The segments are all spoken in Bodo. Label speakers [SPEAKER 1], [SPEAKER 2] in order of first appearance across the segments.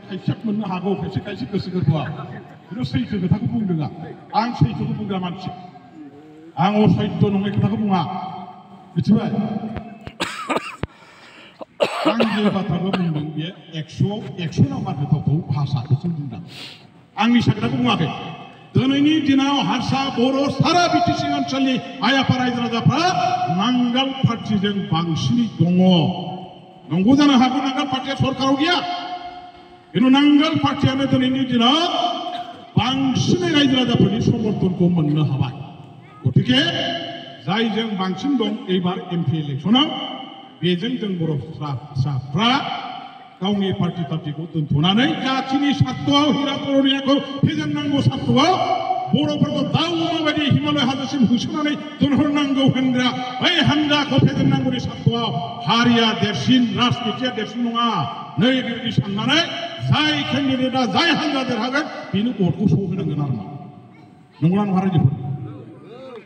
[SPEAKER 1] खायसेक मोननो हागौ खायसे खायसे गोसो गोरबोआ खिन्थु सैथो खोथाखौ बुंदों आं सैथोखौ बुंग्रा मानसि आं असैथ्य नङै खोथाखौ बुङा मिथिबाय आं जे बाथ्राखौ बुंदों बे 100 नाम्बार खोथाखौ भाषाखौसो बुंदों आं मिसा खोथाखौ बुङाखै दिनैनि दिनाव हारसा बर' सारा बिटिसि ओनसोलनि आइ आफा रायजो राजाफ्रा नांगाल पार्टिजों बांसिनै दङ नंगौ जानो हागौ नांगाल पार्टिया सरकाराव गैया खिन्थु नांगाल पार्टियानो दिनैनि दिनाव बांसिनै रायजो राजाफोरनि समर्थनखौ मोननो हाबाय गतिके जायजों बांसिन दं एबार एमपि इलेक्सनाव बेजों जों बर' फिसाफ्रा गावनि पार्टिखौ दोनथ'नानै जाथिनि सार्थआव हिरा कर'नियाखौ फेजेननांगौ सार्थआव बर'फोरखौ दाउ अमाबायदि हिमालय हाजोसिम होसोनानै दोनहरनांगौ होनग्रा बै हान्जाखौ फेजेननांगौनि सार्थआव हारिया देरसिन राजनितिया देरसिन नङा नै बेबायदि साननानै जाय केन्डिडेटआ जाय हान्जा देरहागोन बेनो भटखौ सौहैनांगोन आरो नंगौना नङा रायजोफोर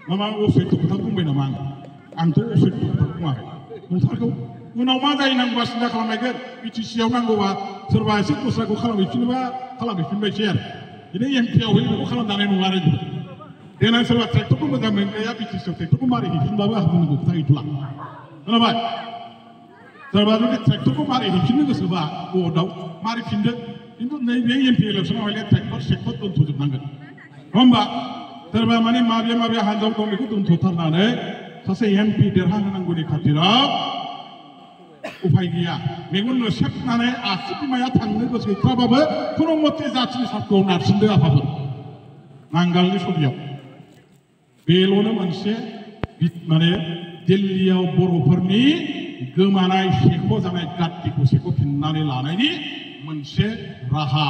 [SPEAKER 1] मामा असैथ्य खोथा बुंबाय नामा आंथ' असैथ्य खोथा बुङाखै नंथारगौ उनाव मा जाहैनांगौबा सिन्था खालामनायगोन बिटिसिआव नांगौबा सोरबा एसे दस्राखौ खालामहैफिनोबा खालामहैफिनबायसै आरो बिदिनो एमपिआव बेखौ खालामजानाय नङा आरो देनां सोरबा ट्रेक्टरखौ मोजां मोनग्राया बिटिसिआव ट्रेक्टरखौ मारै हैफिनबाबो आंहा बुंनांगौ खोथा गैथ'ला खोनाबाय सोरबा जुदि ट्रेक्टरखौ मारै हैफिननो गोसोबा भटआव मारै फिनदो खिन्थु नैबे एमपि इलेक्सनाव हले ट्रेक्टर सेक्टर दोनथ'जोबनांगोन नङा होमबा सोरबा माने माबे हान्जायाव दं बेखौ दोनथ'थारनानै सासे एमपि देरहाहोनांगौनि खाथिराव उफाय गैया मेगन नुसेबनानै आसि बिमाया थांनो गोसो गैथाराबाबो खुनु मथे जाथिनि सार्थआव नारसिनदो आफाफोर नांगालनि सबियाव बेल'नो मोनसे माने दिल्लीयाव बर'फोरनि गोमानाय सेख' जानाय गात्तिखौ सेख'फिननानै लानायनि मोनसे राहा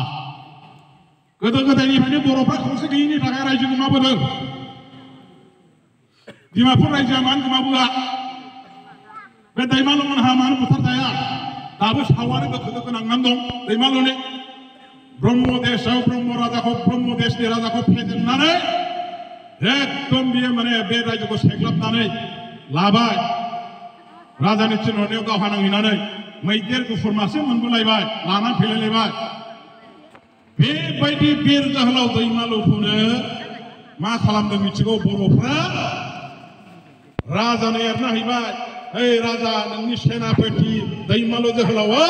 [SPEAKER 1] गोदो गोदायनिफ्रायनो बर'फ्रा खौसे गैयैनि थाखाय रायजो गोमाबोदों डिमापुर रायजोआ मानो गोमाबोआ बे दैमालुमोनहा मानो बुथारजाया दाबो सावगारि दोखो नांनानै दं दैमालुनि ब्रह्म देशआव ब्रह्म राजाखौ ब्रह्म देशनि राजाखौ फेजेननानै एकदम बियो माने बे रायजोखौ सेग्लाबनानै लाबाय राजानि थिनहरनायाव गावहा नांहैनानै मैदेर गुफुर मासे मोनबोलायबाय लानानै फैलायलायबाय बेबायदि बिर जोहोलाव दैमालुखौनो मा खालामदों मिथिगौ बर'फ्रा राजानो एरना हैबाय हे राजा नोंनि सेनापति दैमालु जोहोलावा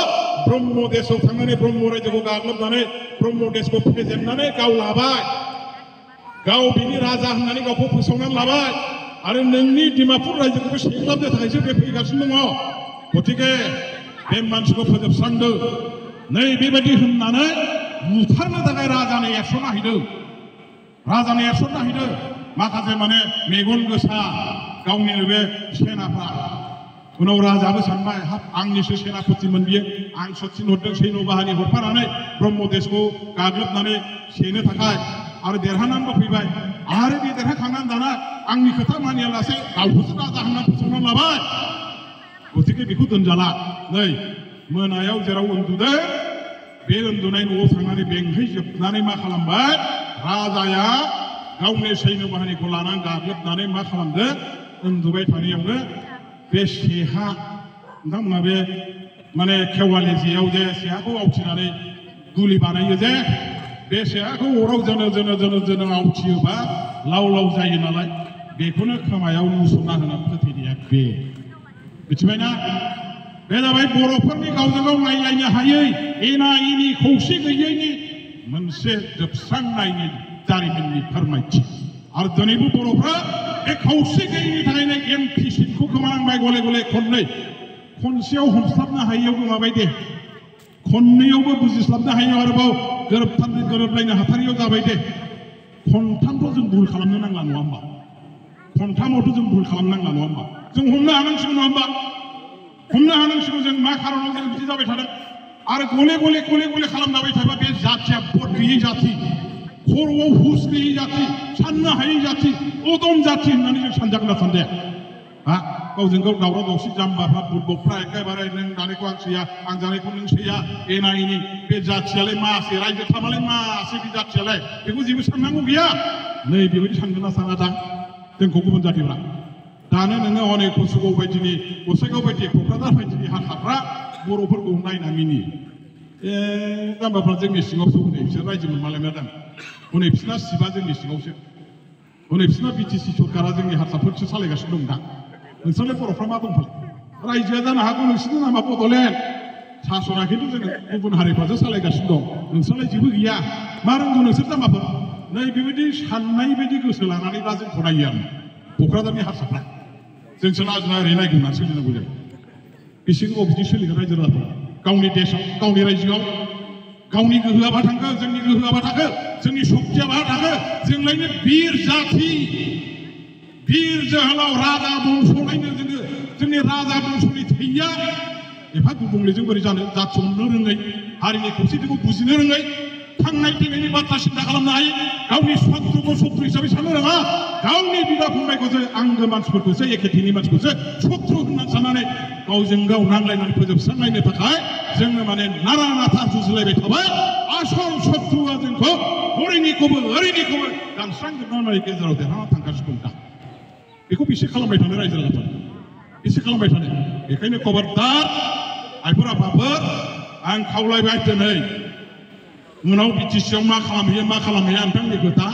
[SPEAKER 1] ब्रह्म देशआव थांनानै ब्रह्म रायजोखौ गाग्लोबनानै ब्रह्म देशखौ फेजेननानै गाव लाबाय गाव बिनि राजा होननानै गावखौ फोसावनानै लाबाय आरो नोंनि डिमापुर रायजोखौबो सेग्लाबनो थाखायसो बे फैगासिनो दङ गतिके बे मानसिखौ फोजोबस्रांदो नै बेबायदि होननानै बुथारनो थाखाय राजानो एरस'ना हैदों माखासे माने मेगन गोसा गावनिनो बे सेनाफ्रा उनाव राजाबो सानबाय हाब आंनिसो सेनापतिमोन बियो आंसो थिनहरदों सैन्य बाहानि हरफानानै ब्रह्म देशखौ गाग्लोबनानै सेनो थाखाय आरो देरहानानैबो फैबाय आरो बे देरहाखांनानै दाना आंनि खोथा मानियालासे गावखौसो राजा होननानै फोसावनानै लाबाय गतिके बेखौ दोनजाला नै मोनायाव जेराव उन्दुदों बे उन्दुनाय न'आव थांनानै बेंहैजोबनानै मा खालामबाय राजाया गावनि सैन्य बाहानिखौ लानानै गाग्लोबनानै मा खालामदों उन्दुबाय थानायावनो बे सेहा नोंथांमोना बे माने खेवालि जेयाव जे सेहाखौ आवथिनानै गुलि बानायो जे बे सेहाखौ अराव जोनो आवथियोबा लाव जायो नालाय बेखौनो खोमायाव लुसनना होनानै फोथैनाया बे मिथिबायना बे जाबाय बर'फोरनि गावजों गाव नायलायनो हायै एना एनि खौसे गैयैनि मोनसे जोबस्रांनायनि जारिमिननि फोरमायथि आरो दिनैबो बर'फ्रा बे खौसे गैयैनि थाखायनो एमपि सिटखौ खोमानांबाय गले खननै खनसेयाव हमस्लाबनो हायैयाव गोमाबाय दे खननैयावबो बुजिस्लाबनो हायैयाव आरोबाव गोरोबलायनो हाथारियाव जाबाय दे खनथामथ' जों भुल खालामनो नांला नङा होमबा खनथामावथ' जों भुल खालामनांला नङा होमबा जों हमनो हानांसिगौ नङा होमबा हमनो हानांसिगौ जों मा खारनाव जों बिदि जाबाय थादों आरो गले खालामजाबाय थाबा बे जाथिया भट गैयै जाथि खर'आव हुस गैयै जाथि साननो हायै जाथि अदम जाथि होननानै जों सानजागोन ना सानजाया गावजों गाव दावराव दावसि जाम्बाफ्रा बुर्बकफ्रा एखेबारे नों जानायखौ आं सैया आं जानायखौ नों सैया एना एनि बे जाथियालाय मासे रायजो थानालाय मासे बे जाथियालाय बेखौ जेबो साननांगौ गैया नै बेबायदि सानगोन ना साना दां जोंखौ गुबुन जातिफ्रा दानो नोङो अनेक गसाइगाव बायदि क'क्राझार बायदिनि हारसाफ्रा बर'फोरखौ नायना मिनियो जाम्बाफ्रा जोंनि सिङावसो हनै बिसोर रायजोमोन मालाय मेदाम हनै बिसोरना सिबा जोंनि सिङावसो हनै बिसोरना बिटिसि सरकारा जोंनि हारसाफोरसो सालायगासिनो दं दा नोंसोरलाय बर'फ्रा मा दंफाल रायजोआ जानो हागौ नोंसोरनि नामा बड'लेण्ड सासना खिन्थु जोङो गुबुन हारिफ्रासो सालायगासिनो दं नोंसोरलाय जेबो गैया मा रोंगौ नोंसोर जाम्बाफोर नै बेबायदि साननाय बायदि गोसो लानानै दा जोंखौ नायो आरो क'क्राझारनि हारसाफ्रा जोंसो लाजिना ओरै नायगोना सोलिनांगौ जायो बेसे गोबाव बिदि सोलिगोन रायजो राजाफ्रा गावनि देशआव गावनि रायजोआव गावनि गोहोआ बहा थांखो जोंनि गोहोआ बहा थांखो जोंनि सक्तिया बहा थांखो जोंलायनो बिर जाथि बिर जोहोलाव राजा बंस'लायनो जोङो जोंनि राजा बंस'नि थैया एफा गुबुंलेजों बोरै जानो जाथिहरनो रोङै हारिनि खौसेथिखौ बुजिनो रोङै थांनाय थैनायनि बाथ्रा सिन्था खालामनो हायो गावनि शत्रुखौ शत्रु हिसाबै साननो रोङा गावनि बिदा फंबायखौसो आंगो मानसिफोरखौसो एखे थैनि मानसिखौसो शत्रु होननानै साननानै गावजों गाव नांलायनानै फोजोबस्रांलायनो थाखाय जोङो माने नारा नाथा जुजिलायबाय थाबाय आसल शत्रुआ जोंखौ हरैनिखौबो ओरैनिखौबो दानस्रांजोबनानै गेजेराव देरहाना थांगासिनो दं दा बेखौ बेसे खालामबाय थानो रायजो राजाफ्रा बेसे खालामबाय थानो बेखायनो खबरदार आइफोर आफाफोर आं खावलायबाय दिनै उनाव बिटिसिआव मा खालामहैया नोंथांनि खोथा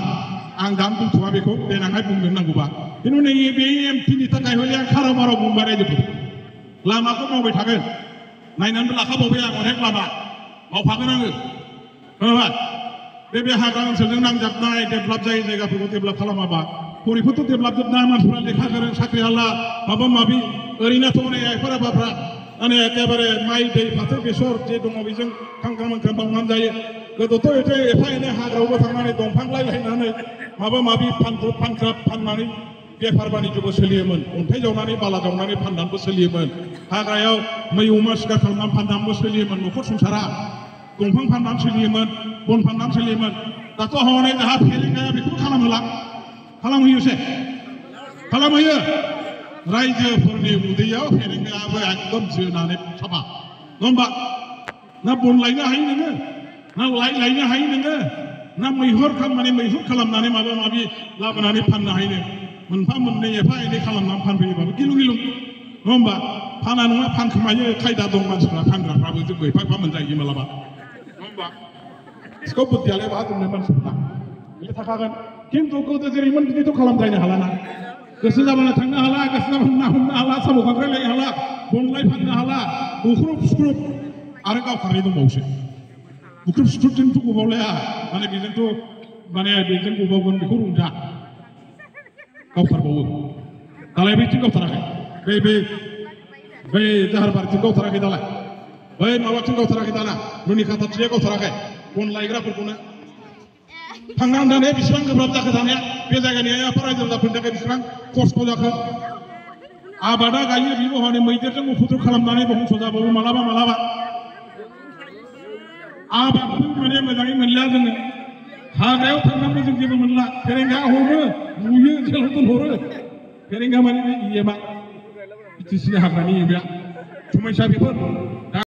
[SPEAKER 1] आं दा बुंथ'वा बेखौ देनांहाय बुंनो नांगौबा खिन्थु नै बे एमपिनि थाखाय हले आं खाराव माराव बुंबाय रायजोफोर लामाखौ मावबाय थागोन नायनानैबो लाखाबावबाय आं अनेक लामा मावफागोन आङो खोनाबाय बे हाग्रा ओनसोलजों नांजाबनाय डेभेलप जायै जायगाफोरखौ डेभेलप खालामाबा हरैफोरथ' डेभेलप जोबना मानसिफ्रा लेखा गोरों साख्रि हाला माबा माबि ओरैनोथ' हनै आइफोर आफाफ्रा माने एखेबारे माइ दै फाथो बेसर जे दङ बेजों खांख्रां मांख्रां मावनानै जायो गोदोथ' एफा एनै हाग्रायावबो थांनानै दंफां लायलायनानै माबा माबि फानख्राब फाननानै बेफार बानिज्यबो सोलियोमोन अन्थाइ जावनानै बाला जावनानै फाननानैबो सोलियोमोन हाग्रायाव मै अमा सिखार खालामनानै फाननानैबो सोलियोमोन न'खर संसारा दंफां फाननानै सोलियोमोन बन फाननानै सोलियोमोन दाथ' हनै जाहा फेलेंगाया बेखौबो खालामहोयोसो खालामहोयो रायजोफोरनि उदैयाव फेलेंगायाबो एकदम जोनानै साफा नङा होमबा ना बन लायनो हायो नोङो ना लायनो हायो नोङो ना मैहुर खालामनानै माबा माबि लाबोनानै फाननो हायो मोनफा मोननै एफा एनै खालामनानै फानफैयोबाबो गिलु गिलु नङा होमबा फाना नङा फानखोमायो खायदा दं मानसिफ्रा फानग्राफ्राबो जोंबो एफा एफा मोनजायो मालाबा नङा होमबा सिखाव बुद्धियालाय बहा दंनो मानसिफ्रा बे थाखागोन खिन्थु गोदो जेरैमोन बिदिथ' खालामद्रायनो हालाना गोसो जाबानो थांनो हाला गोसो जाबानो ना हमनो हाला साम' खांख्राय लायनो हाला बनलाय फाननो हाला बुख्रुब सुख्रुब आरो गावखारनाय दंबावोसो बुख्रुब सुख्रुबजोंथ' गबावलाया माने बेजोंथ' माने बेजों गबावगोन बेखौ रंजा गावथारबावो दालाय बैथिं गावथाराखै बै जाहारबारिथिं गावथाराखै दालाय बै माबाथिं गावथाराखै दाना रुनि खाथाथिया गावथाराखै बन लायग्राफोरखौनो थांनानै दानाया बेसेबां गोब्राब जाखो दानाया बे जायगानि आइआफोर रायजो राजाफोरनि थाखाय बेसेबां खस्थ' जाखो आबादा गायो बेबो हनै मैदेरजों उपद्रब खालामनानै बंस' जाबावो मालाबा आबादखौ माने मोजाङै मोनला जोङो हाग्रायाव थांनानैबो जों जेबो मोनला फेरेंगा हमो बुयो जेराव दोनहरो फेरेंगा माने इएमआ बिटिसिनि हाग्रानि इएमआ समयसा बेफोर